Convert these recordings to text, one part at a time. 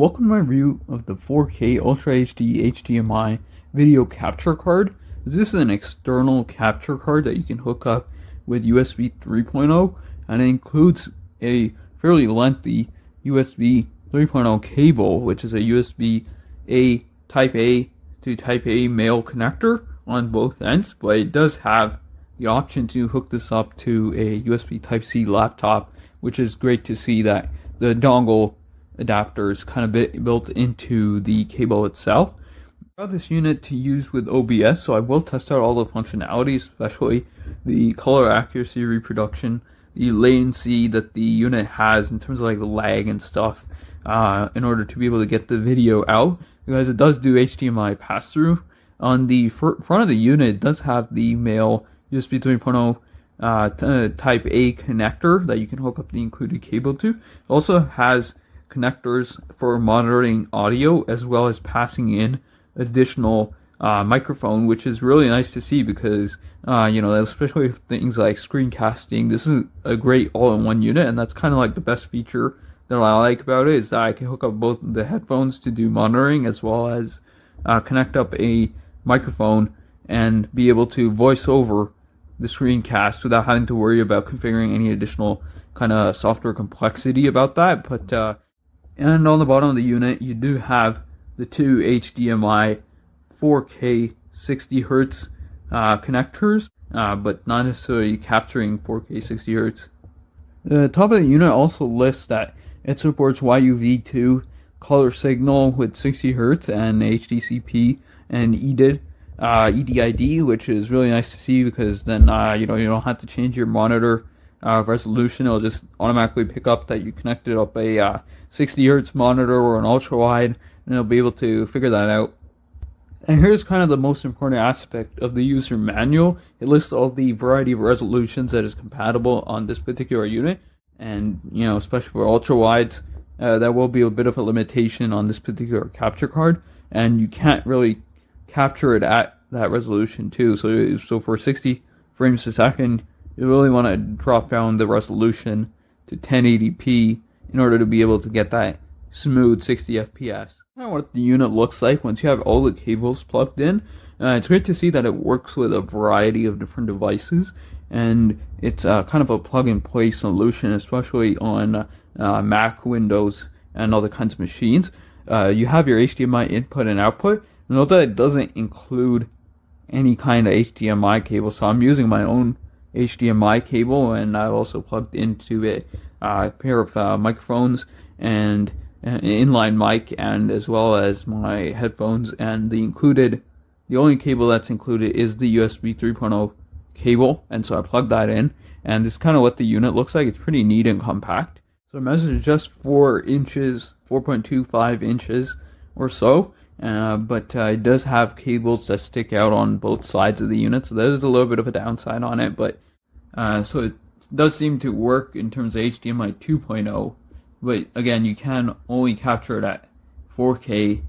Welcome to my review of the 4K Ultra HD HDMI video capture card. This is an external capture card that you can hook up with USB 3.0, and it includes a fairly lengthy USB 3.0 cable, which is a USB A Type A to Type A male connector on both ends, but it does have the option to hook this up to a USB Type C laptop, which is great to see that the dongle adapter is kind of built into the cable itself. I got this unit to use with OBS, so I will test out all the functionalities, especially the color accuracy reproduction, the latency that the unit has in terms of like the lag and stuff, in order to be able to get the video out, because it does do HDMI pass-through. On the front of the unit, it does have the male USB 3.0 Type A connector that you can hook up the included cable to. It also has connectors for monitoring audio, as well as passing in additional microphone, which is really nice to see because especially with things like screencasting, this is a great all-in-one unit, and that's kind of like the best feature that I like about it, is that I can hook up both the headphones to do monitoring, as well as connect up a microphone and be able to voice over the screencast without having to worry about configuring any additional kind of software complexity about that. But and on the bottom of the unit, you do have the two HDMI 4K 60 Hz connectors, but not necessarily capturing 4K 60 Hz. The top of the unit also lists that it supports YUV2 color signal with 60 Hz and HDCP and EDID, which is really nice to see, because then you don't have to change your monitor resolution. It'll just automatically pick up that you connected up a 60 Hz monitor or an ultra wide, and it'll be able to figure that out. And here's kind of the most important aspect of the user manual. It lists all the variety of resolutions that is compatible on this particular unit, and especially for ultra wides, that will be a bit of a limitation on this particular capture card, and you can't really capture it at that resolution too. So for 60 frames a second, you really want to drop down the resolution to 1080p in order to be able to get that smooth 60 FPS. Kind of what the unit looks like once you have all the cables plugged in. It's great to see that it works with a variety of different devices, and it's kind of a plug-and-play solution, especially on Mac, Windows, and other kinds of machines. You have your HDMI input and output. Note that it doesn't include any kind of HDMI cable, so I'm using my own HDMI cable, and I've also plugged into a pair of microphones and an inline mic, and as well as my headphones. And the only cable that's included is the USB 3.0 cable, and so I plugged that in, and this is kind of what the unit looks like. It's pretty neat and compact. So it measures just 4 inches, 4.25 inches or so. But it does have cables that stick out on both sides of the unit, so there's a little bit of a downside on it, but so it does seem to work in terms of HDMI 2.0, but again, you can only capture it at 4K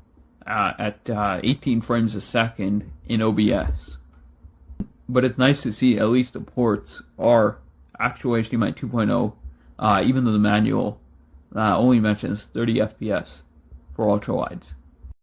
at 18 frames a second in OBS. But it's nice to see at least the ports are actual HDMI 2.0, even though the manual only mentions 30 FPS for ultra wides.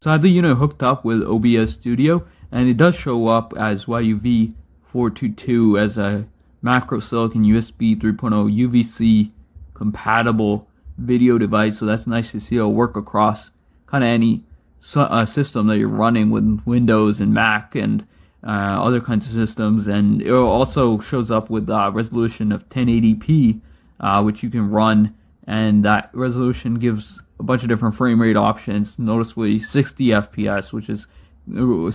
So I have the unit hooked up with OBS Studio, and it does show up as YUV422 as a macro silicon USB 3.0 UVC compatible video device. So that's nice to see. It'll work across kind of any system that you're running with Windows and Mac and other kinds of systems. And it also shows up with resolution of 1080p, which you can run, and that resolution gives a bunch of different frame rate options, noticeably 60 FPS, which is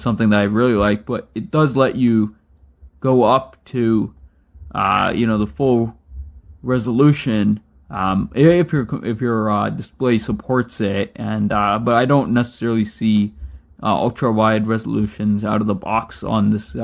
something that I really like, but it does let you go up to the full resolution if your display supports it, and but I don't necessarily see ultra wide resolutions out of the box on this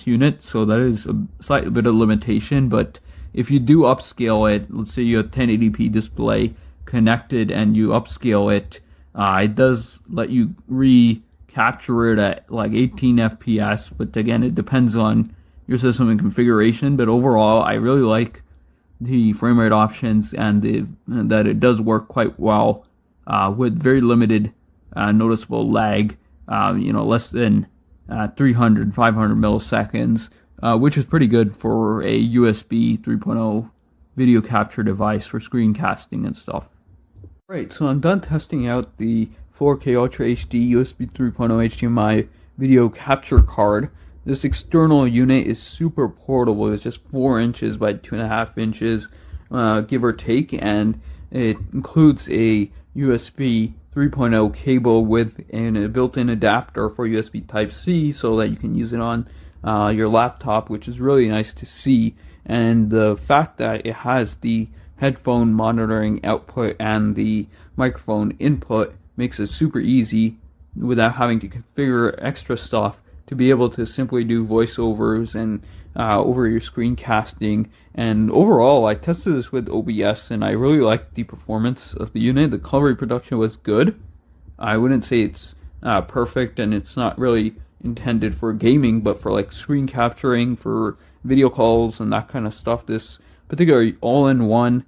unit, so that is a slight bit of limitation. But if you do upscale it, let's say you have 1080p display connected and you upscale it, it does let you recapture it at like 18 FPS, but again, it depends on your system and configuration. But overall, I really like the frame rate options, and that it does work quite well with very limited noticeable lag, less than 300, 500 milliseconds, which is pretty good for a USB 3.0 video capture device for screencasting and stuff. Right, so I'm done testing out the 4K Ultra HD USB 3.0 HDMI video capture card. This external unit is super portable. It's just 4 inches by 2.5 inches, give or take, and it includes a USB 3.0 cable with a built-in adapter for USB Type-C so that you can use it on your laptop, which is really nice to see. And the fact that it has the headphone monitoring output and the microphone input makes it super easy without having to configure extra stuff to be able to simply do voiceovers and over your screencasting. And overall, I tested this with OBS and I really liked the performance of the unit. The color reproduction was good. I wouldn't say it's perfect, and it's not really intended for gaming, but for like screen capturing, for video calls and that kind of stuff, this particular all-in-one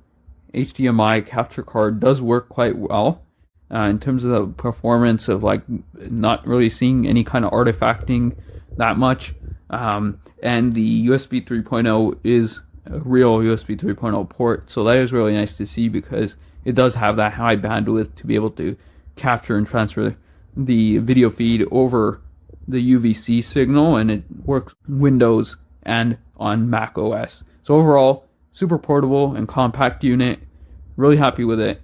HDMI capture card does work quite well. In terms of the performance of like not really seeing any kind of artifacting that much, and the USB 3.0 is a real USB 3.0 port, so that is really nice to see because it does have that high bandwidth to be able to capture and transfer the video feed over the UVC signal, and it works Windows and on Mac OS. So overall, super portable and compact unit. Really happy with it.